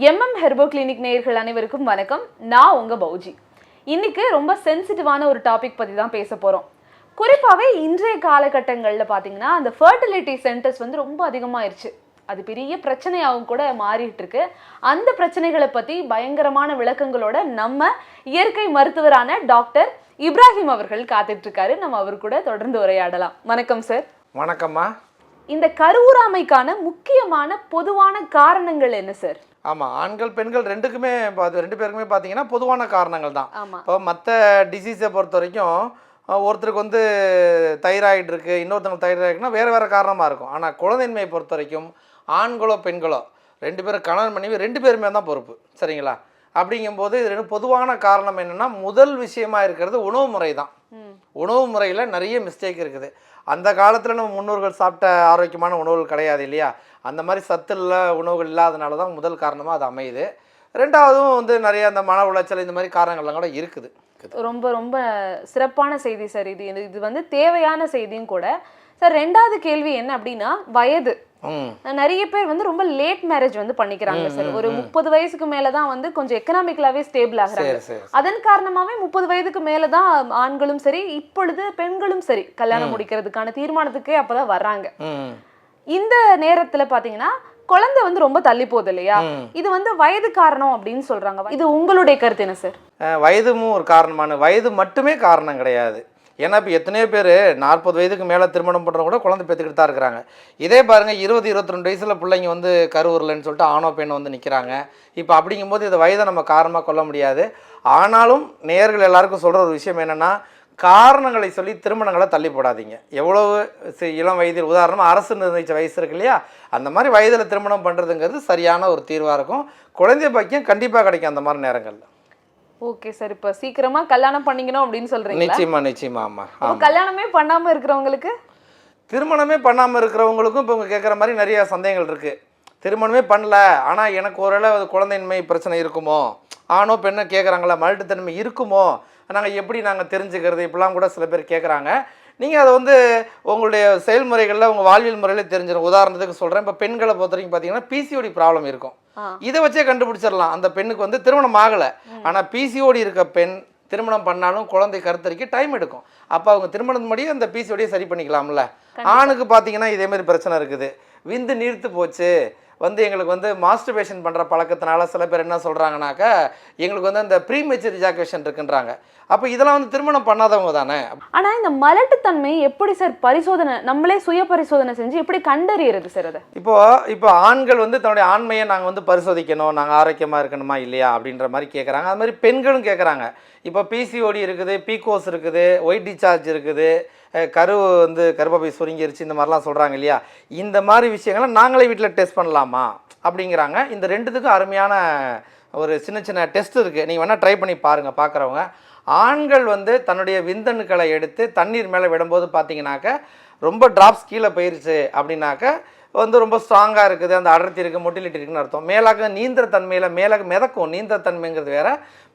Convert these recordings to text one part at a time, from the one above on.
MM herbo clinic நேயர்கள் அனைவருக்கும் வணக்கம். நான் உங்க பௌஜி. இன்னைக்கு ரொம்ப சென்சிட்டிவான ஒரு டாபிக் பத்தி தான் பேச போறோம். குறிப்பாகவே இன்றைய காலகட்டங்களில் பார்த்தீங்கன்னா அந்த ஃபர்டிலிட்டி சென்டர்ஸ் வந்து ரொம்ப அதிகமாயிருச்சு. அது பெரிய பிரச்சனையாகவும் கூட மாறிட்டு இருக்கு. அந்த பிரச்சனைகளை பத்தி பயங்கரமான விளக்கங்களோட நம்ம இயற்கை மருத்துவரான டாக்டர் இப்ராஹிம் அவர்கள் காத்துட்டு இருக்காரு. நம்ம அவர் கூட தொடர்ந்து உரையாடலாம். வணக்கம் சார். வணக்கம்மா. இந்த கருவுறாமைக்கான முக்கியமான பொதுவான காரணங்கள் என்ன சார்? ஆமாம், ஆண்கள் பெண்கள் ரெண்டு பேருக்குமே பார்த்தீங்கன்னா பொதுவான காரணங்கள் தான். இப்போ மற்ற டிசீஸை பொறுத்த வரைக்கும் ஒருத்தருக்கு வந்து தைராய்டு இருக்குது, இன்னொருத்தவங்க தைராய்டு இருக்குன்னா வேறு காரணமாக இருக்கும். ஆனால் குழந்தையின்மையை பொறுத்த வரைக்கும் ஆண்களோ பெண்களோ ரெண்டு பேரும் கணவன் மனைவி ரெண்டு பேருமே தான் பொறுப்பு, சரிங்களா? அப்படிங்கும்போது இது ரெண்டு பொதுவான காரணம் என்னென்னா, முதல் விஷயமா இருக்கிறது உணவு முறை தான். உணவு முறையில் நிறைய மிஸ்டேக் இருக்குது. அந்த காலத்தில் நம்ம முன்னோர்கள் சாப்பிட்ட ஆரோக்கியமான உணவுகள் கிடையாது இல்லையா? அந்த மாதிரி சத்துள்ள உணவுகள் இல்லாதனால தான் முதல் காரணமாக அது அமையுது. ரெண்டாவதும் வந்து நிறைய அந்த மன உளைச்சல் இந்த மாதிரி காரணங்கள்லாம் கூட இருக்குது. ரொம்ப ரொம்ப சிறப்பான செய்தி சார். இது வந்து தேவையான செய்தியும் கூட. சார், ரெண்டாவது கேள்வி என்ன அப்படின்னா வயது. நிறைய பேர் வந்து ரொம்ப லேட் மேரேஜ் வந்து பண்ணிக்கிறாங்க சார். ஒரு 30 வயசுக்கு மேலதான் வந்து கொஞ்சம் எக்கனாமிக்கலாவே ஸ்டேபிள் ஆகுறாங்க. அதன் காரணமாவே 30 வயதுக்கு மேலதான் ஆண்களும் சரி, இப்பொழுது பெண்களும் சரி, கல்யாணம் முடிக்கிறதுக்கான தீர்மானத்துக்கே அப்பதான் வர்றாங்க. இந்த நேரத்துல பாத்தீங்கன்னா குழந்தை வந்து ரொம்ப தள்ளி போகுது இல்லையா? இது வந்து வயது காரணம் அப்படின்னு சொல்றாங்க. இது உங்களுடைய கருத்து என்ன சார்? வயதும் ஒரு காரணமான, வயது மட்டுமே காரணம் கிடையாது. ஏன்னா இப்போ எத்தனையோ பேர் 40 வயதுக்கு மேலே திருமணம் பண்ணுறவங்க கூட குழந்தை பெற்றுக்கிட்டு தான் இருக்கிறாங்க. இதே பாருங்கள், 20-22 வயசில் பிள்ளைங்க வந்து கருவுரலைன்னு சொல்லிட்டு ஆணோ பெண்ணை வந்து நிற்கிறாங்க. இப்போ அப்படிங்கும்போது இதை வயதை நம்ம காரணமாக கொள்ள முடியாது. ஆனாலும் நேயர்கள் எல்லாருக்கும் சொல்கிற ஒரு விஷயம் என்னென்னா, காரணங்களை சொல்லி திருமணங்களை தள்ளி போடாதீங்க. எவ்வளவு இளம் வயதில், உதாரணமாக அரசு நிர்ணயித்த வயசு இருக்கு இல்லையா, அந்த மாதிரி வயதில் திருமணம் பண்ணுறதுங்கிறது சரியான ஒரு தீர்வாக இருக்கும். குழந்தை பாக்கியம் கண்டிப்பாக கிடைக்கும் அந்த மாதிரி நேரங்களில். Okay sir. இப்போ சீக்கிரமா கல்யாணம் பண்ணிக்கணும் அப்படின்னு சொல்றீங்க? நிச்சயமா. ஆமா. கல்யாணமே பண்ணாம இருக்கிறவங்களுக்கு, திருமணமே பண்ணாமல் இருக்கிறவங்களுக்கும் இப்போ கேட்குற மாதிரி நிறைய சந்தேகங்கள் இருக்குது. திருமணமே பண்ணல, ஆனால் எனக்கு ஒருவேளை குழந்தையின்மை பிரச்சனை இருக்குமோ, ஆணோ பெண்ணோ கேட்குறாங்களா, மலட்டுத்தன்மை இருக்குமோ, நாங்கள் எப்படி தெரிஞ்சுக்கிறது, இப்படிலாம் கூட சில பேர் கேட்குறாங்க. நீங்கள் அதை வந்து உங்களுடைய செயல்முறைகளில், உங்கள் வாழ்வியல் முறையில் தெரிஞ்சிடும். உதாரணத்துக்கு சொல்கிறேன், இப்போ பெண்களை பொறுத்த வரைக்கும் பார்த்தீங்கன்னா பிசிஓடி ப்ராப்ளம் இருக்கும். இதை வச்சே கண்டுபிடிச்சிடலாம். அந்த பெண்ணுக்கு வந்து திருமணம் ஆகலை, ஆனால் பிசிஓடி இருக்க பெண் திருமணம் பண்ணாலும் குழந்தை கருத்தரிக்க டைம் எடுக்கும். அப்போ அவங்க திருமணம் முடியும் அந்த பிசிஓடியை சரி பண்ணிக்கலாம்ல. ஆணுக்கு பார்த்தீங்கன்னா இதேமாதிரி பிரச்சனை இருக்குது. விந்து நீர்த்து போச்சு, வந்து எங்களுக்கு வந்து மாஸ்டர்பேஷன் பண்ணுற பழக்கத்தினால சில பேர் என்ன சொல்கிறாங்கனாக்கா, எங்களுக்கு வந்து அந்த ப்ரீமெச்சூர் இஜாகுலேஷன் இருக்குன்றாங்க. அப்போ இதெல்லாம் வந்து திருமணம் பண்ணாதவங்க தானே. ஆனால் இந்த மலட்டுத்தன்மை எப்படி சார் பரிசோதனை, நம்மளே சுய பரிசோதனை செஞ்சு எப்படி கண்டறியறது சார்? அதை இப்போ ஆண்கள் வந்து தன்னுடைய ஆண்மையை நாங்கள் வந்து பரிசோதிக்கணும், நாங்கள் ஆரோக்கியமாக இருக்கணுமா இல்லையா அப்படின்ற மாதிரி கேட்குறாங்க. அது மாதிரி பெண்களும் கேட்குறாங்க. இப்போ பிசிஓடி இருக்குது, பீகோஸ் இருக்குது, ஒயிட் டிசார்ஜ் இருக்குது, கருப்பை சுருங்கிருச்சு, இந்த மாதிரிலாம் சொல்கிறாங்க இல்லையா? இந்த மாதிரி விஷயங்களை நாங்களே வீட்டில் டெஸ்ட் பண்ணலாமா அப்படிங்கிறாங்க. இந்த ரெண்டுத்துக்கும் அருமையான ஒரு சின்ன டெஸ்ட் இருக்குது. நீங்கள் வேணால் ட்ரை பண்ணி பாருங்கள் பார்க்குறவங்க. ஆண்கள் வந்து தன்னுடைய விந்தணுக்களை எடுத்து தண்ணீர் மேலே விடும்போது பார்த்தீங்கன்னாக்க ரொம்ப ட்ராப்ஸ் கீழே போயிருச்சு அப்படின்னாக்க வந்து ரொம்ப ஸ்ட்ராங்காக இருக்குது, அந்த அடர்த்தி இருக்குது, மொட்டிலிட்டி இருக்குன்னு அர்த்தம். மேலாக நீந்திர தன்மையில் மேலே மிதக்கும். நீந்திர தன்மைங்கிறது வேறு,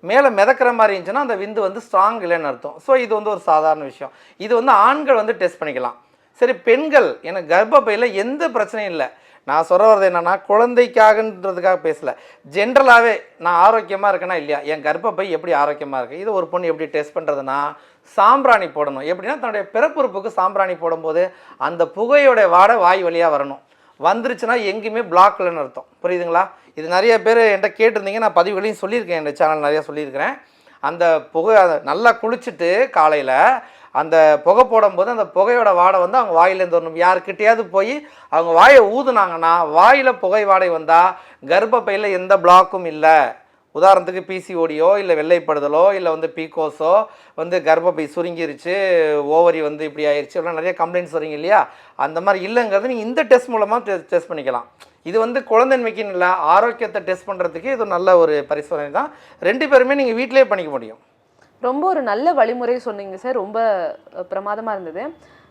மேலே மிதக்கிற மாதிரி இருந்துச்சுன்னா அந்த விந்து வந்து ஸ்ட்ராங் இல்லைன்னு அர்த்தம். ஸோ இது வந்து ஒரு சாதாரண விஷயம். இது வந்து ஆண்கள் வந்து டெஸ்ட் பண்ணிக்கலாம். சரி, பெண்கள், எனக்கு கர்ப்பப்பையில் எந்த பிரச்சனையும் இல்லை. நான் சொல்ல வர்றது என்னென்னா, குழந்தைக்காகன்றதுக்காக பேசலை, ஜென்ரலாகவே நான் ஆரோக்கியமாக இருக்கேன்னா இல்லையா, என் கர்ப்பப்பை எப்படி ஆரோக்கியமாக இருக்குது, இது ஒரு பொண்ணு எப்படி டெஸ்ட் பண்ணுறதுனா, சாம்பிராணி போடணும். எப்படின்னா தன்னுடைய பிறப்புறுப்புக்கு சாம்பிராணி போடும்போது அந்த புகையோட வாடை வாய் வழியாக வரணும். வந்துருச்சுன்னா எங்கேயுமே பிளாக் இல்லைன்னு அர்த்தம். புரியுதுங்களா? இது நிறைய பேர் என்கிட்ட கேட்டிருந்தீங்க, நான் பதிவுகளையும் சொல்லியிருக்கேன், என் சேனல் நிறையா சொல்லியிருக்கிறேன். அந்த புகை நல்லா குளிச்சுட்டு காலையில் அந்த புகை போடும்போது அந்த புகையோட வாடை வந்து அவங்க வாயிலேருந்து வரணும். யாருக்கிட்டையாவது போய் அவங்க வாயை ஊதுனாங்கன்னா வாயில் புகை வாடை வந்தால் கர்ப்பப்பையில் எந்த பிளாக்கும் இல்லை. உதாரணத்துக்கு பிசிஓடியோ இல்லை வெள்ளைப்படுதலோ இல்லை வந்து பீகோஸோ வந்து கர்ப்பப்பை சுருங்கிருச்சு, ஓவரி வந்து இப்படி ஆயிடுச்சு, எல்லாம் நிறைய கம்ப்ளைண்ட்ஸ் வரீங்க இல்லையா, அந்த மாதிரி இல்லைங்கிறது நீங்கள் இந்த டெஸ்ட் மூலமாக டெஸ்ட் பண்ணிக்கலாம். இது வந்து குழந்தைன்மைக்குன்னு இல்லை, ஆரோக்கியத்தை டெஸ்ட் பண்ணுறதுக்கு இது நல்ல ஒரு பரிசோதனை தான். ரெண்டு பேருமே நீங்கள் வீட்டிலே பண்ணிக்க முடியும். ரொம்ப ஒரு நல்ல வழிமுறை சொன்னீங்க சார். ரொம்ப பிரமாதமாக இருந்தது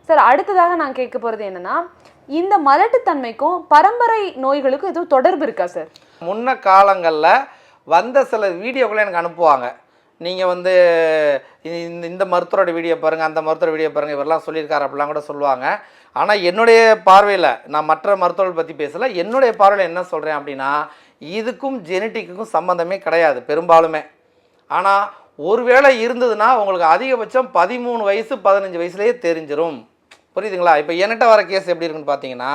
சார். அடுத்ததாக நான் கேட்க போகிறது என்னென்னா, இந்த மலட்டுத்தன்மைக்கும் பரம்பரை நோய்களுக்கும் எதுவும் தொடர்பு இருக்கா சார்? முன்ன காலங்களில் வந்த சில வீடியோக்களை எனக்கு அனுப்புவாங்க. நீங்கள் வந்து இந்த மருத்துவரோட வீடியோ பாருங்கள், அந்த மருத்துவ வீடியோ பாருங்கள், இவரெல்லாம் சொல்லியிருக்காரு அப்படிலாம் கூட சொல்லுவாங்க. ஆனால் என்னுடைய பார்வையில், நான் மற்ற மருத்துவர்கள் பற்றி பேசலை, என்னுடைய பார்வையில் என்ன சொல்கிறேன் அப்படின்னா, இதுக்கும் ஜெனட்டிக்குக்கும் சம்மந்தமே கிடையாது பெரும்பாலுமே. ஆனால் ஒருவேளை இருந்ததுன்னா உங்களுக்கு அதிகபட்சம் 13 வயசு 15 வயசுலேயே தெரிஞ்சிடும். புரியுதுங்களா? இப்போ என்கிட்ட வர கேஸ் எப்படி இருக்குன்னு பார்த்தீங்கன்னா,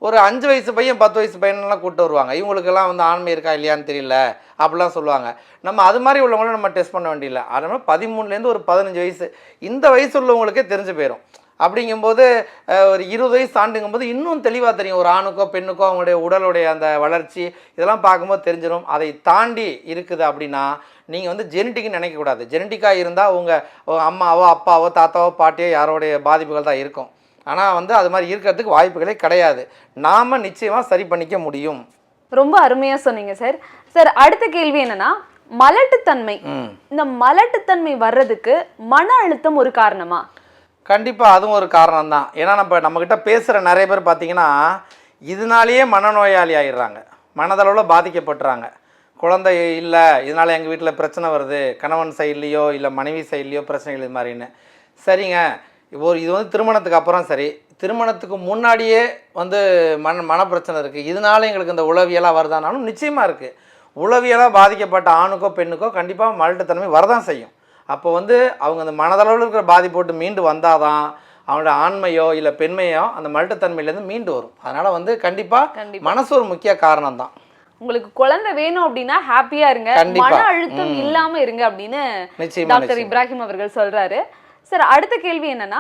ஒரு 5 வயசு பையன் 10 வயசு பையனெல்லாம் கூப்பிட்டு வருவாங்க. இவங்களுக்கெல்லாம் வந்து ஆண்மை இருக்கா இல்லையான்னு தெரியல அப்படிலாம் சொல்லுவாங்க. நம்ம அது மாதிரி உள்ளவங்களும் நம்ம டெஸ்ட் பண்ண வேண்டியதில்லை. அதனால் 13லேருந்து ஒரு 15 வயசு இந்த வயசு உள்ளவங்களுக்கே தெரிஞ்சு போயிடும். அப்படிங்கும்போது ஒரு 20 வயசு தாண்டுங்கும்போது இன்னும் தெளிவாக தெரியும். ஒரு ஆணுக்கோ பெண்ணுக்கோ அவங்களுடைய உடலுடைய அந்த வளர்ச்சி இதெல்லாம் பார்க்கும்போது தெரிஞ்சிடும். அதை தாண்டி இருக்குது அப்படின்னா நீங்கள் வந்து ஜெனட்டிக்னு நினைக்கக்கூடாது. ஜெனட்டிக்காக இருந்தால் உங்கள் அம்மாவோ அப்பாவோ தாத்தாவோ பாட்டியோ யாரோடைய பாதிப்புகள் தான் இருக்கும். ஆனால் வந்து அது மாதிரி இருக்கிறதுக்கு வாய்ப்புகளே கிடையாது. நாம் நிச்சயமாக சரி பண்ணிக்க முடியும். ரொம்ப அருமையாக சொன்னீங்க சார். சார் அடுத்த கேள்வி என்னன்னா, மலட்டுத்தன்மை. இந்த மலட்டுத்தன்மை வர்றதுக்கு மன அழுத்தம் ஒரு காரணமா? கண்டிப்பாக அதுவும் ஒரு காரணம் தான். ஏன்னா நம்மக்கிட்ட பேசுகிற நிறைய பேர் பார்த்தீங்கன்னா இதனாலேயே மனநோயாளி ஆகிடுறாங்க, மனதளவில் பாதிக்கப்பட்டுறாங்க. குழந்தை இல்லை, இதனால் எங்கள் வீட்டில் பிரச்சனை வருது, கணவன் சைட்லேயோ இல்லை மனைவி சைட்லேயோ பிரச்சனைகள் இது மாதிரின்னு. சரிங்க, இது வந்து திருமணத்துக்கு அப்புறம் சரி, திருமணத்துக்கு முன்னாடியே வந்து மனப்பிரச்சனை இருக்குது, இதனால எங்களுக்கு இந்த உளவியலாக வருதானாலும் நிச்சயமாக இருக்குது. உளவியலாக பாதிக்கப்பட்ட ஆணுக்கோ பெண்ணுக்கோ கண்டிப்பாக மலட்டுத்தன்மை வரதான் செய்யும். அப்போ வந்து அவங்க அந்த மனதளவில் இருக்கிற பாதிப்போட்டு மீண்டு வந்தால் தான் அவங்களோட ஆண்மையோ இல்லை பெண்மையோ அந்த மலட்டுத்தன்மையிலேருந்து மீண்டு வரும். அதனால் வந்து கண்டிப்பாக மனசு ஒரு முக்கிய காரணம் தான். உங்களுக்கு குழந்தை வேணும் அப்படின்னா ஹாப்பியா இருங்க, மன அழுத்தம் இல்லாம இருங்க அப்படின்னு டாக்டர் இப்ராஹிம் அவர்கள் சொல்றாரு. சார் அடுத்த கேள்வி என்னன்னா,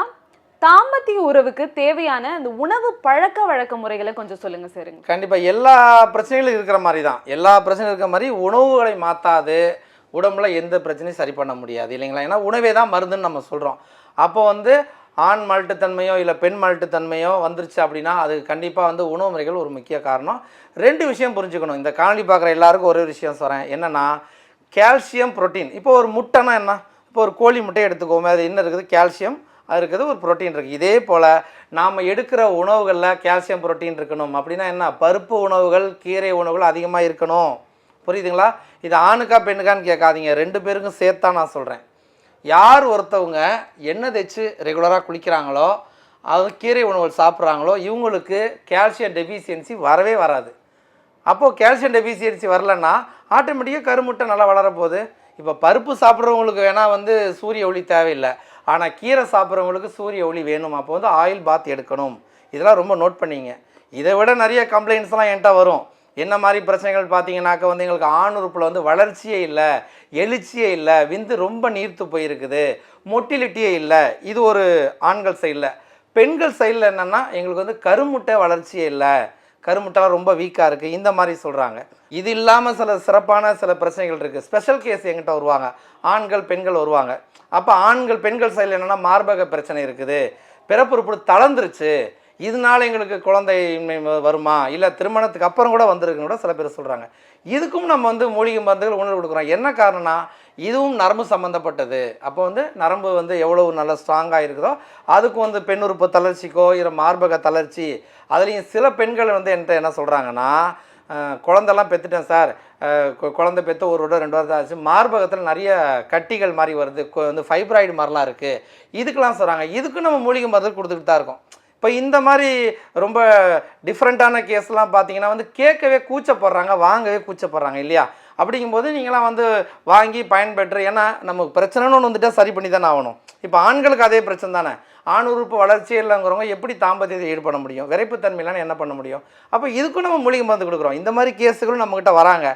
தாம்பத்திய உறவுக்கு தேவையான அந்த உணவு பழக்க வழக்க முறைகளை கொஞ்சம் சொல்லுங்க சார். கண்டிப்பாக எல்லா பிரச்சனைகளும் இருக்கிற மாதிரி தான், எல்லா பிரச்சனையும் இருக்கிற மாதிரி உணவுகளை மாற்றாது உடம்புல எந்த பிரச்சனையும் சரி பண்ண முடியாது இல்லைங்களா? ஏன்னா உணவே தான் மருந்துன்னு நம்ம சொல்கிறோம். அப்போ வந்து ஆண் மலட்டுத்தன்மையோ இல்லை பெண் மலட்டுத்தன்மையோ வந்துருச்சு அப்படின்னா அது கண்டிப்பாக வந்து உணவு முறைகள் ஒரு முக்கிய காரணம். 2 விஷயம் புரிஞ்சுக்கணும். இந்த காணொலி பார்க்குற எல்லாருக்கும் ஒரே விஷயம் சொல்கிறேன், என்னென்னா கால்சியம் புரோட்டீன். இப்போ ஒரு முட்டைனா என்ன, இப்போ ஒரு கோழி முட்டையை எடுத்துக்கோமே, அது என்ன இருக்குது, கால்சியம் அது இருக்குது, ஒரு புரோட்டீன் இருக்குது. இதே போல் நாம் எடுக்கிற உணவுகளில் கால்சியம் புரோட்டீன் இருக்கணும். அப்படின்னா என்ன, பருப்பு உணவுகள் கீரை உணவுகள் அதிகமாக இருக்கணும். புரியுதுங்களா? இது ஆணுக்கா பெண்ணுக்கான்னு கேட்காதீங்க, 2 பேருக்கும் சேர்த்தான் நான் சொல்கிறேன். யார் ஒருத்தவங்க எண்ணெய் தேய்ச்சி ரெகுலராக குளிக்கிறாங்களோ, அது கீரை உணவுகள் சாப்பிட்றாங்களோ, இவங்களுக்கு கால்சியம் டெஃபிஷியன்சி வரவே வராது. அப்போது கால்சியம் டெஃபிஷியன்சி வரலன்னா ஆட்டோமேட்டிக்காக கருமுட்டை நல்லா வளரப்போகுது. இப்போ பருப்பு சாப்பிட்றவங்களுக்கு வேணால் வந்து சூரிய ஒளி தேவையில்லை, ஆனால் கீரை சாப்பிட்றவங்களுக்கு சூரிய ஒளி வேணும். அப்போ வந்து ஆயில் பாத் எடுக்கணும். இதெல்லாம் ரொம்ப நோட் பண்ணிங்க. இதை விட நிறைய கம்ப்ளைண்ட்ஸ்லாம் என்கிட்ட வரும். என்ன மாதிரி பிரச்சனைகள் பார்த்தீங்கன்னாக்க வந்து எங்களுக்கு ஆணுறுப்பில் வந்து வளர்ச்சியே இல்லை, எழுச்சியே இல்லை, விந்து ரொம்ப நீர்த்து போயிருக்குது, மொட்டிலிட்டியே இல்லை. இது ஒரு ஆண்கள் சைடில். பெண்கள் சைடில் என்னென்னா எங்களுக்கு வந்து கருமுட்டை வளர்ச்சியே இல்லை, கருமுட்டைலாம் ரொம்ப வீக்காக இருக்குது, இந்த மாதிரி சொல்கிறாங்க. இது இல்லாமல் சிறப்பான சில பிரச்சனைகள் இருக்குது. ஸ்பெஷல் கேஸ் எங்கிட்ட வருவாங்க, ஆண்கள் பெண்கள் வருவாங்க. அப்போ ஆண்கள் பெண்கள் சைடில் என்னென்னா மார்பக பிரச்சனை இருக்குது, பிறப்புறுப்பு தளர்ந்துருச்சு, இதனால எங்களுக்கு குழந்தையின்மை வருமா, இல்லை திருமணத்துக்கு அப்புறம் கூட வந்திருக்குன்னு கூட சில பேர் சொல்கிறாங்க. இதுக்கும் நம்ம வந்து மூலிகை மருந்துகள் உணவு கொடுக்குறோம். என்ன காரணம்னா இதுவும் நரம்பு சம்மந்தப்பட்டது. அப்போ வந்து நரம்பு வந்து எவ்வளவு நல்லா ஸ்ட்ராங்காக இருக்குதோ அதுக்கும் வந்து பெண் உறுப்பு தளர்ச்சிக்கோ இல்லை மார்பக தளர்ச்சி. அதுலேயும் சில பெண்கள் வந்து என்கிட்ட என்ன சொல்கிறாங்கன்னா, குழந்தெல்லாம் பெற்றுட்டேன் சார், குழந்தை பெற்று 1 வருடம் 2 வருடம் ஆச்சு, மார்பகத்தில் நிறைய கட்டிகள் மாதிரி வருது, வந்து ஃபைப்ராய்டு மாதிரிலாம் இருக்குது, இதுக்கெல்லாம் சொல்கிறாங்க. இதுக்கும் நம்ம மூலிகை மருந்து கொடுத்துக்கிட்டு தான் இருக்கோம். இப்போ இந்த மாதிரி ரொம்ப டிஃப்ரெண்ட்டான கேஸ்லாம் பார்த்தீங்கன்னா வந்து கேட்கவே கூச்சப்படுறாங்க, வாங்கவே கூச்சப்படுறாங்க இல்லையா? அப்படிங்கும்போது நீங்களாம் வந்து வாங்கி பயன்பெற்று, ஏன்னா நமக்கு பிரச்சனைன்னு ஒன்று வந்துட்டால் சரி பண்ணி தானே ஆகணும். இப்போ ஆண்களுக்கு அதே பிரச்சனை தானே, ஆண் உறுப்பு வளர்ச்சியே இல்லைங்கிறவங்க எப்படி தாம்பத்தியத்தை ஈடுபட முடியும், விரைப்புத்தன்மையிலான்னு என்ன பண்ண முடியும்? அப்போ இதுக்கும் நம்ம மூலிகை மருந்து கொடுக்குறோம். இந்த மாதிரி கேஸுகளும் நம்மக்கிட்ட வராங்க.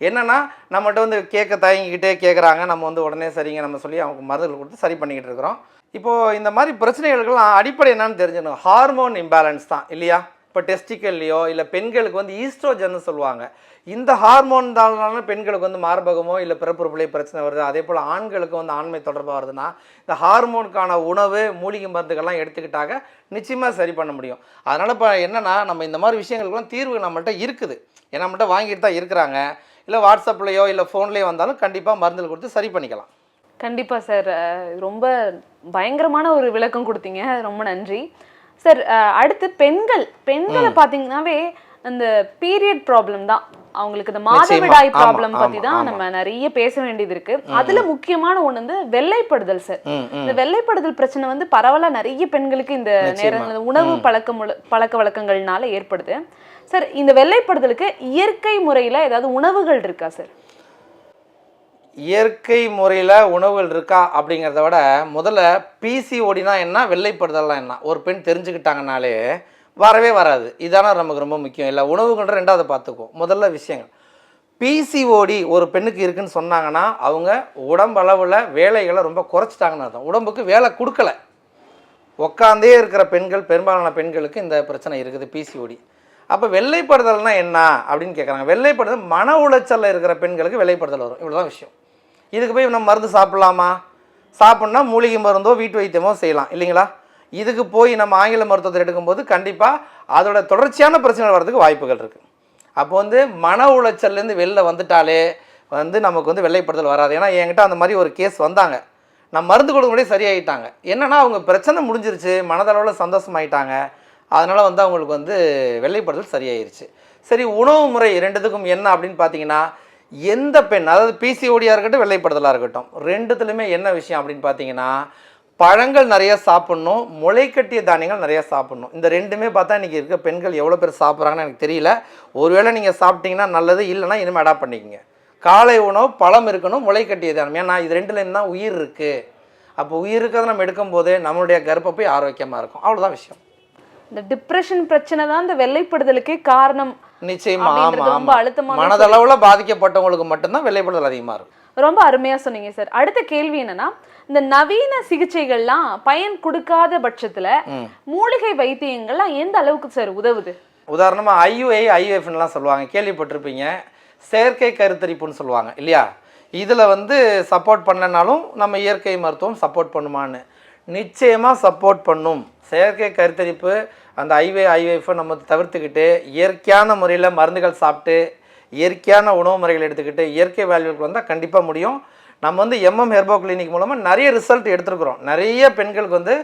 என்னென்னா நம்மகிட்ட வந்து கேட்க தயங்கிக்கிட்டே கேட்குறாங்க, நம்ம வந்து உடனே சரிங்க நம்ம சொல்லி அவங்க மருந்துகள் கொடுத்து சரி பண்ணிக்கிட்டு இருக்கிறோம். இப்போது இந்த மாதிரி பிரச்சனைகளுக்கெல்லாம் அடிப்படை என்னன்னு தெரிஞ்சுக்கணும், ஹார்மோன் இம்பேலன்ஸ் தான் இல்லையா? இப்போ டெஸ்டிக்கல்லையோ இல்லை பெண்களுக்கு வந்து ஈஸ்ட்ரோஜன்னு சொல்லுவாங்க, இந்த ஹார்மோன் தானால பெண்களுக்கு வந்து மார்பகமோ இல்லை பிறப்புறுப்புலையோ பிரச்சனை வருது. அதே போல் ஆண்களுக்கு வந்து ஆண்மை தொடர்பாக வருதுன்னா இந்த ஹார்மோனுக்கான உணவு மூலிகை மருந்துகள்லாம் எடுத்துக்கிட்டாக நிச்சயமாக சரி பண்ண முடியும். அதனால் இப்போ என்னென்னா நம்ம இந்த மாதிரி விஷயங்களுக்குலாம் தீர்வு நம்மள்கிட்ட இருக்குது, ஏன்னா நம்மள்கிட்ட வாங்கிட்டு தான் இருக்கிறாங்க. இல்லை வாட்ஸ்அப்லேயோ இல்லை ஃபோன்லேயோ வந்தாலும் கண்டிப்பாக மருந்துகள் கொடுத்து சரி பண்ணிக்கலாம். கண்டிப்பாக சார், ரொம்ப பயங்கரமான ஒரு விளக்கம் கொடுத்தீங்க, ரொம்ப நன்றி சார். அடுத்து பெண்களை பார்த்தீங்கன்னாவே அந்த பீரியட் ப்ராப்ளம் தான் அவங்களுக்கு இந்த மாதவிடாய் ப்ராப்ளம் பத்தி தான் நம்ம நிறைய பேச வேண்டியது இருக்கு. அதுல முக்கியமான ஒண்ணு வந்து வெள்ளைப்படுதல் சார். இந்த வெள்ளைப்படுதல் பிரச்சனை வந்து பரவலா நிறைய பெண்களுக்கு இந்த நேரங்கள் உணவு பழக்க வழக்கங்கள்னால ஏற்படுது. சார், இந்த வெள்ளைப்படுதலுக்கு இயற்கை முறையில ஏதாவது உணவுகள் இருக்கா சார்? இயற்கை முறையில் உணவுகள் இருக்கா அப்படிங்கிறத விட முதல்ல பிசிஓடினா என்ன, வெள்ளைப்படுதல்லாம் என்ன ஒரு பெண் தெரிஞ்சுக்கிட்டாங்கனாலே வரவே வராது. இதான நமக்கு ரொம்ப முக்கியம். இல்லை உணவுகள்ன்ற ரெண்டாவது பார்த்துக்குவோம். முதல்ல விஷயங்கள் பிசிஓடி ஒரு பெண்ணுக்கு இருக்குன்னு சொன்னாங்கன்னா அவங்க உடம்பளவில் வேலைகளை ரொம்ப குறைச்சிட்டாங்கன்னு அர்த்தம். உடம்புக்கு வேலை கொடுக்கல, உட்காந்தே இருக்கிற பெண்கள், பெரும்பாலான பெண்களுக்கு இந்த பிரச்சனை இருக்குது பிசிஓடி. அப்போ வெள்ளைப்படுதல்னா என்ன அப்படின்னு கேட்குறாங்க. வெள்ளைப்படுதல் மன உளைச்சலில் இருக்கிற பெண்களுக்கு வெள்ளைப்படுதல் வரும். இவ்வளோதான் விஷயம். இதுக்கு போய் நம்ம மருந்து சாப்பிட்லாமா? சாப்பிட்னா மூலிகை மருந்தோ வீட்டு வைத்தியமோ செய்யலாம் இல்லைங்களா? இதுக்கு போய் நம்ம ஆங்கில மருத்துவத்தை எடுக்கும்போது கண்டிப்பாக அதோட தொடர்ச்சியான பிரச்சனைகள் வர்றதுக்கு வாய்ப்புகள் இருக்குது. அப்போ வந்து மன உளைச்சல்லேருந்து வெளில வந்துட்டாலே வந்து நமக்கு வந்து வெள்ளைப்படுதல் வராது. ஏன்னா என்கிட்ட அந்த மாதிரி ஒரு கேஸ் வந்தாங்க. நான் மருந்து கொடுக்க முடியாது, சரியாயிட்டாங்க. என்னென்னா அவங்க பிரச்சனை முடிஞ்சிருச்சு, மனதளவில் சந்தோஷமாயிட்டாங்க. அதனால் வந்து அவங்களுக்கு வந்து வெள்ளைப்படுதல் சரியாயிருச்சு. சரி, உணவு முறை ரெண்டுத்துக்கும் என்ன அப்படின்னு பார்த்தீங்கன்னா, எந்த பெண், அதாவது பிசிஓடியாக இருக்கட்டும் வெள்ளைப்படுதலாக இருக்கட்டும், ரெண்டுத்துலையுமே என்ன விஷயம் அப்படின்னு பார்த்தீங்கன்னா, பழங்கள் நிறைய சாப்பிட்ணும், முளைக்கட்டிய தானியங்கள் நிறையா சாப்பிட்ணும். இந்த ரெண்டுமே பார்த்தா இன்றைக்கி இருக்க பெண்கள் எவ்வளோ பேர் சாப்பிட்றாங்கன்னு எனக்கு தெரியல. ஒருவேளை நீங்கள் சாப்பிட்டீங்கன்னா நல்லது, இல்லைனா இனிமேல் அடாப்ட் பண்ணிக்கோங்க. காலை உணவு பழம் இருக்கணும், முளைக்கட்டிய தானியம். ஏன்னா இது ரெண்டுலேருந்து தான் உயிர் இருக்குது. அப்போ உயிர் இருக்கிறத நம்ம எடுக்கும்போது நம்மளுடைய கர்ப்பப்பை ஆரோக்கியமாக இருக்கும். அவ்வளோதான் விஷயம். இந்த டிப்ரெஷன் பிரச்சனை தான் இந்த வெள்ளைப்படுதலுக்கே காரணம். நிச்சயமா மனதளவுல பாதிக்கப்பட்டவங்களுக்கு மட்டும்தான் வெள்ளைப்படுதல் அதிகமா இருக்கும். ரொம்ப அருமையா சொன்னீங்க சார். அடுத்த கேள்வி என்னன்னா, இந்த நவீன சிகிச்சைகள்லாம் பயன் கொடுக்காத பட்சத்துல மூலிகை வைத்தியங்கள்லாம் எந்த அளவுக்கு சார் உதவுது? உதாரணமா IUI IVFன்னுலாம் சொல்லுவாங்க, கேள்விப்பட்டிருப்பீங்க. செயற்கை கருத்தரிப்புன்னு சொல்லுவாங்க இல்லையா? இதுல வந்து சப்போர்ட் பண்ணனாலும் நம்ம இயற்கை மருத்துவம் சப்போர்ட் பண்ணுமான்னு, நிச்சயமா சப்போர்ட் பண்ணும். செயற்கை கருத்தரிப்பு அந்த IVF நம்ம தவிர்த்துக்கிட்டு இயற்கையான முறையில் மருந்துகள் சாப்பிட்டு இயற்கையான உணவு முறைகள் எடுத்துக்கிட்டு இயற்கை வேல்யூக்கு வந்தால் கண்டிப்பாக முடியும். நம்ம வந்து ஹெர்போ கிளினிக் மூலமாக நிறைய ரிசல்ட் எடுத்துருக்குறோம். நிறைய பெண்களுக்கு வந்து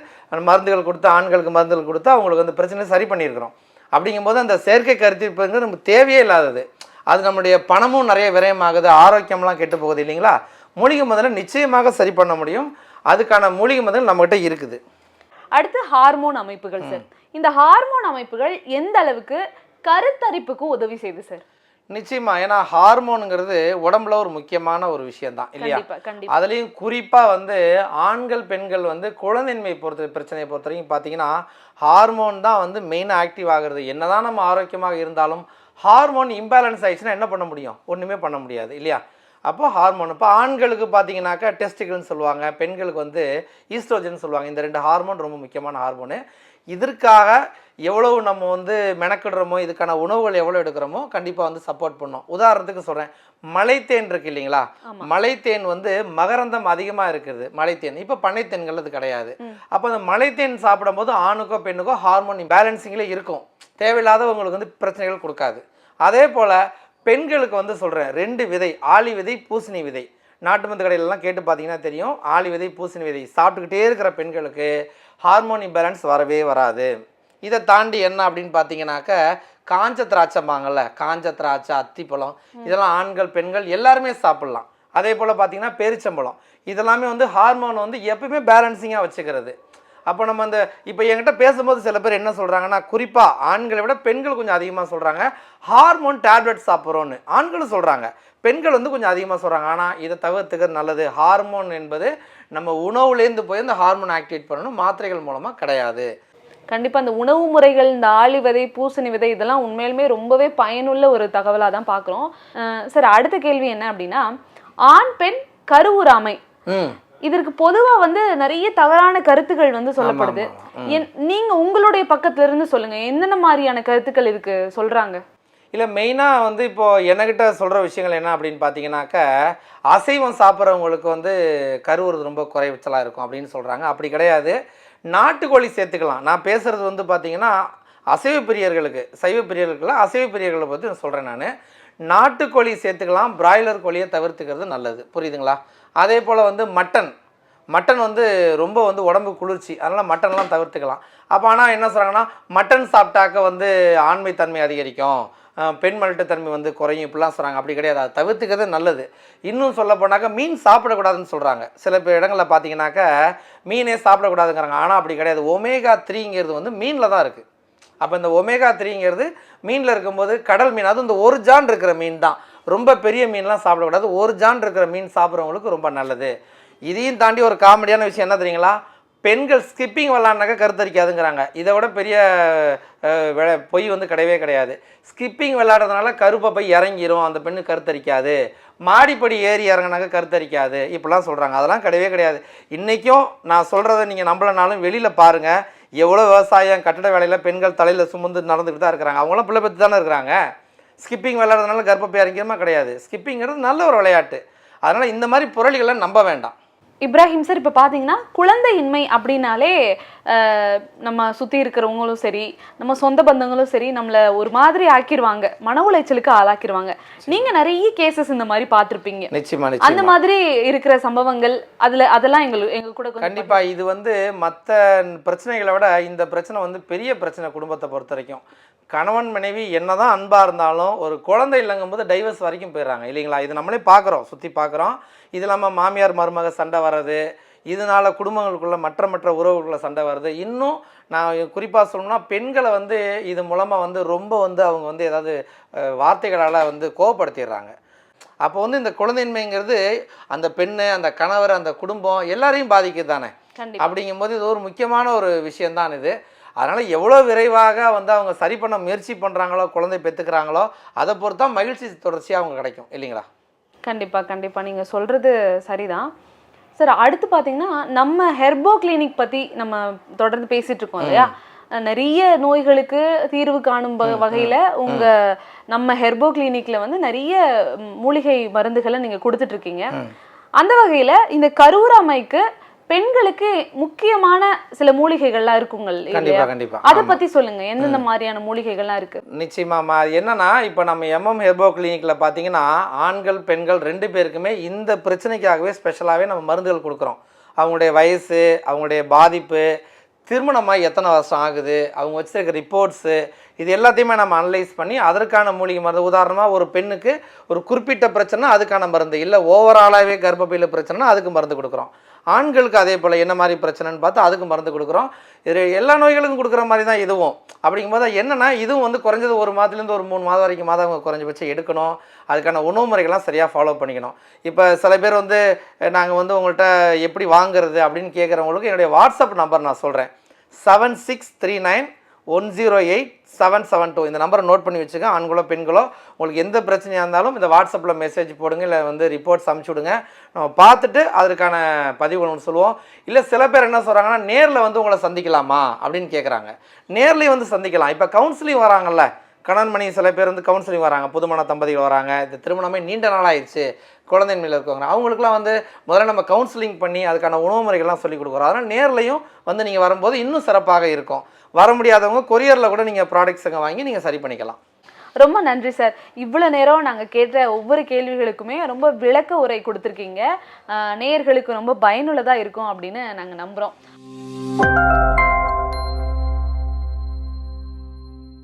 மருந்துகள் கொடுத்து, ஆண்களுக்கு மருந்துகள் கொடுத்து அவங்களுக்கு வந்து பிரச்சனையை சரி பண்ணியிருக்கிறோம். அப்படிங்கும்போது அந்த செயற்கை கருத்தரிப்புங்கிறது நமக்கு தேவையே இல்லாதது. அது நம்முடைய பணமும் நிறைய விரயமாகுது, ஆரோக்கியம்லாம் கெட்டு போகுது இல்லைங்களா? மூலிகை மருந்துல நிச்சயமாக சரி பண்ண முடியும். அதுக்கான மூலிகை மருந்துகள் நம்மகிட்ட இருக்குது. அடுத்து ஹார்மோன் அமைப்புகள் சார். இந்த ஹார்மோன் அமைப்புகள் எந்த அளவுக்கு கருத்தரிப்புக்கு உதவி செய்யுது சார்? நிச்சயமா. ஏன்னா ஹார்மோனுங்கிறது உடம்புல ஒரு முக்கியமான ஒரு விஷயம் தான் இல்லையா? அதுலேயும் குறிப்பாக வந்து ஆண்கள் பெண்கள் வந்து குழந்தையின்மை பிரச்சனையை பொறுத்த வரைக்கும் பார்த்தீங்கன்னா ஹார்மோன் தான் வந்து மெயினாக ஆக்டிவ் ஆகுறது. என்னதான் நம்ம ஆரோக்கியமாக இருந்தாலும் ஹார்மோன் இம்பேலன்ஸ் ஆயிடுச்சுன்னா என்ன பண்ண முடியும்? ஒன்றுமே பண்ண முடியாது இல்லையா? அப்போ ஹார்மோன், இப்போ ஆண்களுக்கு பார்த்தீங்கன்னாக்கா டெஸ்டிகல்னு சொல்லுவாங்க, பெண்களுக்கு வந்து ஈஸ்ட்ரோஜன் சொல்லுவாங்க. இந்த ரெண்டு ஹார்மோன் ரொம்ப முக்கியமான ஹார்மோனு. இதற்காக எவ்வளவு நம்ம வந்து மெனக்கிடுறோமோ, இதுக்கான உணவுகள் எவ்வளோ எடுக்கிறோமோ கண்டிப்பாக வந்து சப்போர்ட் பண்ணோம். உதாரணத்துக்கு சொல்கிறேன், மலைத்தேன் இருக்கு இல்லைங்களா? மலைத்தேன் வந்து மகரந்தம் அதிகமாக இருக்குது மலைத்தேன். இப்போ பண்ணைத்தேன்கள் அது கிடையாது. அப்போ அந்த மலைத்தேன் சாப்பிடும் போது ஆணுக்கோ பெண்ணுக்கோ ஹார்மோன் பேலன்சிங்கில் இருக்கும், தேவையில்லாதவங்களுக்கு வந்து பிரச்சனைகள் கொடுக்காது. அதே போல் பெண்களுக்கு வந்து சொல்கிறேன், 2 விதை, ஆளி விதை பூசணி விதை, நாட்டு மருந்து கடையிலலாம் கேட்டு பார்த்தீங்கன்னா தெரியும். ஆளி விதை பூசணி விதை சாப்பிட்டுக்கிட்டே இருக்கிற பெண்களுக்கு ஹார்மோன் இம்பேலன்ஸ் வரவே வராது. இதை தாண்டி என்ன அப்படின்னு பார்த்தீங்கன்னாக்க காஞ்ச திராட்சைம்பாங்கள்ல, காஞ்ச திராட்சை, அத்திப்பழம், இதெல்லாம் ஆண்கள் பெண்கள் எல்லாருமே சாப்பிட்லாம். அதே போல் பார்த்தீங்கன்னா பேரிச்சம்பழம், இதெல்லாமே வந்து ஹார்மோன் வந்து எப்பவுமே பேலன்சிங்காக வச்சுக்கிறது. அப்போ நம்ம அந்த இப்போ என்கிட்ட பேசும்போது சில பேர் என்ன சொல்கிறாங்கன்னா, குறிப்பாக ஆண்களை விட பெண்கள் கொஞ்சம் அதிகமாக சொல்கிறாங்க ஹார்மோன் டேப்லெட் சாப்பிட்றோன்னு. ஆண்களும் சொல்கிறாங்க, பெண்கள் வந்து கொஞ்சம் அதிகமாக சொல்கிறாங்க. ஆனால் இதை தவிர்த்துக்கிறது நல்லது. ஹார்மோன் என்பது நம்ம உணவுலேருந்து போய் இந்த ஹார்மோன் ஆக்டிவேட் பண்ணணும், மாத்திரைகள் மூலமாக கிடையாது. கண்டிப்பாக அந்த உணவு முறைகள், இந்த ஆளி விதை பூசணி விதை, இதெல்லாம் உண்மையிலுமே ரொம்பவே பயனுள்ள ஒரு தகவலாக தான் பார்க்குறோம். சார், அடுத்த கேள்வி என்ன அப்படின்னா, ஆண் பெண் கருவுறாமை, இதற்கு பொதுவா வந்து நிறைய தவறான கருத்துக்கள் வந்து சொல்லப்படுது. நீங்க உங்களுடைய பக்கத்துல இருந்து சொல்லுங்க, என்னென்ன மாதிரியான கருத்துக்கள் இதுக்கு சொல்றாங்க? இல்லை, மெயினாக வந்து இப்போது என்கிட்ட சொல்கிற விஷயங்கள் என்ன அப்படின்னு பார்த்தீங்கன்னாக்க, அசைவம் சாப்பிட்றவங்களுக்கு வந்து கருவுறது ரொம்ப குறைச்சலாக இருக்கும் அப்படின்னு சொல்கிறாங்க. அப்படி கிடையாது, நாட்டுக்கோழி சேர்த்துக்கலாம். நான் பேசுகிறது வந்து பார்த்தீங்கன்னா அசைவ பிரியர்களுக்கு, சைவ பிரியர்களுக்குலாம் அசைவ பிரியர்களை பற்றி நான் சொல்கிறேன். நான் நாட்டுக்கோழி சேர்த்துக்கலாம், பிராய்லர் கோழியை தவிர்த்துக்கிறது நல்லது, புரியுதுங்களா? அதே போல் வந்து மட்டன் வந்து ரொம்ப வந்து உடம்பு குளிர்ச்சி, அதனால் மட்டன்லாம் தவிர்த்துக்கலாம். அப்போ ஆனால் என்ன சொல்கிறாங்கன்னா, மட்டன் சாப்பிட்டாக்க வந்து ஆண்மைத்தன்மை அதிகரிக்கும், பெண் மலட்டுத்தன்மை வந்து குறையும் இப்படிலாம் சொல்கிறாங்க. அப்படி கிடையாது, அதை தவிர்த்துக்கிறது நல்லது. இன்னும் சொல்ல போனாக்கா மீன் சாப்பிடக்கூடாதுன்னு சொல்கிறாங்க. சில இடங்களில் பார்த்தீங்கன்னாக்கா மீனே சாப்பிடக்கூடாதுங்கிறாங்க. ஆனால் அப்படி கிடையாது. ஒமேகா-3ங்கிறது வந்து மீனில் தான் இருக்குது. அப்போ இந்த ஒமேகா-3ங்கிறது மீனில் இருக்கும்போது கடல் மீன், அதுவும் இந்த ஒரு ஜான் இருக்கிற மீன் தான். ரொம்ப பெரிய மீன்லாம் சாப்பிடக்கூடாது. ஒரு ஜான் இருக்கிற மீன் சாப்பிட்றவங்களுக்கு ரொம்ப நல்லது. இதையும் தாண்டி ஒரு காமெடியான விஷயம் என்ன தெரியுங்களா? பெண்கள் ஸ்கிப்பிங் விளாட்னாக்கா கருத்தரிக்காதுங்கிறாங்க. இதை விட பெரிய பொய் வந்து கிடையவே கிடையாது. ஸ்கிப்பிங் விளையாடுறதுனால கருப்பை போய் இறங்கிரும், அந்த பெண்ணு கருத்தரிக்காது. மாடிப்படி ஏறி இறங்கினாக்க கருத்தரிக்காது இப்படிலாம் சொல்கிறாங்க. அதெல்லாம் கிடையவே கிடையாது. இன்றைக்கும் நான் சொல்கிறத நீங்கள் நம்பலனாலும் வெளியில் பாருங்கள், எவ்வளோ விவசாயம் கட்டட வேலையில் பெண்கள் தலையில் சுமந்து நடந்துக்கிட்டு தான் இருக்கிறாங்க. அவங்களாம் பிள்ளை பற்றி தானே இருக்கிறாங்க. ஸ்கிப்பிங் விளையாடுறதுனால கர்ப்பப்பை இறங்கியமா கிடையாது. ஸ்கிப்பிங்கிறது நல்ல ஒரு விளையாட்டு. அதனால் இந்த மாதிரி புரளிகளை நம்ப வேண்டாம். இப்ராஹிம் சார், இப்போ பார்த்தீங்கன்னா குழந்தையின்மை அப்படின்னாலே நம்ம சுற்றி இருக்கிறவங்களும் சரி, நம்ம சொந்த பந்தங்களும் சரி, நம்மளை ஒரு மாதிரி ஆக்கிடுவாங்க, மன உளைச்சலுக்கு ஆளாக்கிடுவாங்க. நீங்கள் நிறைய கேசஸ் இந்த மாதிரி பார்த்துருப்பீங்க. நிச்சயமா அந்த மாதிரி இருக்கிற சம்பவங்கள் அதெல்லாம் எங்க கூட கண்டிப்பாக. இது வந்து மற்ற பிரச்சனைகளை விட இந்த பிரச்சனை வந்து பெரிய பிரச்சனை. குடும்பத்தை பொறுத்த வரைக்கும் கணவன் மனைவி என்னதான் அன்பாக இருந்தாலும் ஒரு குழந்தை இல்லைங்கும் போது டைவர்ஸ் வரைக்கும் போயிடுறாங்க இல்லைங்களா? இது நம்மளே பார்க்குறோம், சுற்றி பார்க்குறோம். இது இல்லாமல் மாமியார் மருமக சண்டை வர்றது, இதனால் குடும்பங்களுக்குள்ள மற்ற உறவுகளுக்குள்ள சண்டை வருது. இன்னும் நான் குறிப்பாக சொல்லணும்னா பெண்களை வந்து இது மூலமாக வந்து ரொம்ப வந்து அவங்க வந்து ஏதாவது வார்த்தைகளால் வந்து கோவப்படுத்திடுறாங்க. அப்போ வந்து இந்த குழந்தையின்மைங்கிறது அந்த பெண்ணு, அந்த கணவர், அந்த குடும்பம் எல்லாரையும் பாதிக்குது தானே. அப்படிங்கும்போது இது ஒரு முக்கியமான ஒரு விஷயந்தான் இது. அதனால் எவ்வளோ விரைவாக வந்து அவங்க சரி பண்ண முயற்சி பண்ணுறாங்களோ, குழந்தை பெற்றுக்கிறாங்களோ, அதை பொறுத்து தான் மகிழ்ச்சி தொடர்ச்சியாக அவங்க கிடைக்கும் இல்லைங்களா? கண்டிப்பாக நீங்கள் சொல்கிறது சரிதான் சார். அடுத்து பார்த்தீங்கன்னா நம்ம ஹெர்போ கிளினிக் பற்றி நம்ம தொடர்ந்து பேசிகிட்டு இருக்கோம் இல்லையா? நிறைய நோய்களுக்கு தீர்வு காணும் வகையில் நம்ம ஹெர்போ கிளினிக்கில் வந்து நிறைய மூலிகை மருந்துகளை நீங்கள் கொடுத்துட்ருக்கீங்க. அந்த வகையில் இந்த கருவுறாமைக்கு பெண்களுக்கு முக்கியமான சில மூலிகைகள்லாம் இருக்குங்கள் இல்லையா? அதை பத்தி சொல்லுங்க, எந்தெந்த மாதிரியான மூலிகைகள்லாம் இருக்கு? நிச்சயமாமா. என்னன்னா இப்போ நம்ம எம்எம் ஹெர்போ கிளினிக்ல பார்த்தீங்கன்னா ஆண்கள் பெண்கள் 2 பேருக்குமே இந்த பிரச்சனைக்காகவே ஸ்பெஷலாகவே நம்ம மருந்துகள் கொடுக்குறோம். அவங்களுடைய வயசு, அவங்களுடைய பாதிப்பு, திருமணமாக எத்தனை வருஷம் ஆகுது, அவங்க வச்சிருக்க ரிப்போர்ட்ஸு, இது எல்லாத்தையுமே நம்ம அனலைஸ் பண்ணி அதற்கான மூலிகை மருந்து. உதாரணமாக ஒரு பெண்ணுக்கு ஒரு குறிப்பிட்ட பிரச்சனை அதுக்கான மருந்து, இல்லை ஓவராலாகவே கர்ப்பப்பையில் பிரச்சனைனா அதுக்கு மருந்து கொடுக்குறோம். ஆண்களுக்கு அதே போல் என்ன மாதிரி பிரச்சனைன்னு பார்த்து அதுக்கு மருந்து கொடுக்குறோம். இது எல்லா நோய்களுக்கும் கொடுக்குற மாதிரி தான் இதுவும். அப்படிங்கும்போது என்னென்னா இதுவும் வந்து குறைஞ்சது 1 மாதத்துலேருந்து ஒரு 3 மாதம் வரைக்கும் அவங்க குறைஞ்சபட்சம் எடுக்கணும். அதுக்கான உணவு முறைகள்லாம் சரியாக ஃபாலோ பண்ணிக்கணும். இப்போ சில பேர் வந்து நாங்கள் வந்து உங்கள்கிட்ட எப்படி வாங்குறது அப்படின்னு கேட்குறவங்களுக்கு என்னுடைய வாட்ஸ்அப் நம்பர் நான் சொல்கிறேன். 7639108772. இந்த நம்பரை நோட் பண்ணி வச்சுக்க. ஆண்களோ பெண்களோ உங்களுக்கு எந்த பிரச்சனையாக இருந்தாலும் இந்த வாட்ஸ்அப்பில் மெசேஜ் போடுங்க, இல்லை வந்து ரிப்போர்ட்ஸ் அனுப்பிச்சி விடுங்க. நம்ம பார்த்துட்டு அதற்கான பதிவு ஒன்று சொல்லுவோம். இல்லை சில பேர் என்ன சொல்கிறாங்கன்னா நேரில் வந்து உங்களை சந்திக்கலாமா அப்படின்னு கேட்குறாங்க. நேர்லேயும் வந்து சந்திக்கலாம். இப்போ கவுன்சிலிங் வராங்கல்ல, கணவன் மணி சில பேர் வந்து கவுன்சிலிங் வராங்க, புதுமண தம்பதிகள் வராங்க, இந்த திருமணமே நீண்ட நாள் ஆயிடுச்சு, குழந்தைமையில் இருக்கவங்க, அவங்களுக்குலாம் வந்து முதல்ல நம்ம கவுன்சிலிங் பண்ணி அதுக்கான உணவு முறைகள்லாம் சொல்லிக் கொடுக்குறோம். அதனால் நேர்லையும் வந்து நீங்கள் வரும்போது இன்னும் சிறப்பாக இருக்கும். வர முடியாதவங்க கொரியரில் கூட நீங்கள் ப்ராடக்ட்ஸ் அங்கே வாங்கி நீங்கள் சரி பண்ணிக்கலாம். ரொம்ப நன்றி சார். இவ்வளோ நேரம் நாங்கள் கேட்ட ஒவ்வொரு கேள்விகளுக்குமே ரொம்ப விளக்க உரை கொடுத்துருக்கீங்க. நேயர்களுக்கு ரொம்ப பயனுள்ளதாக இருக்கும் அப்படின்னு நாங்கள் நம்புகிறோம்.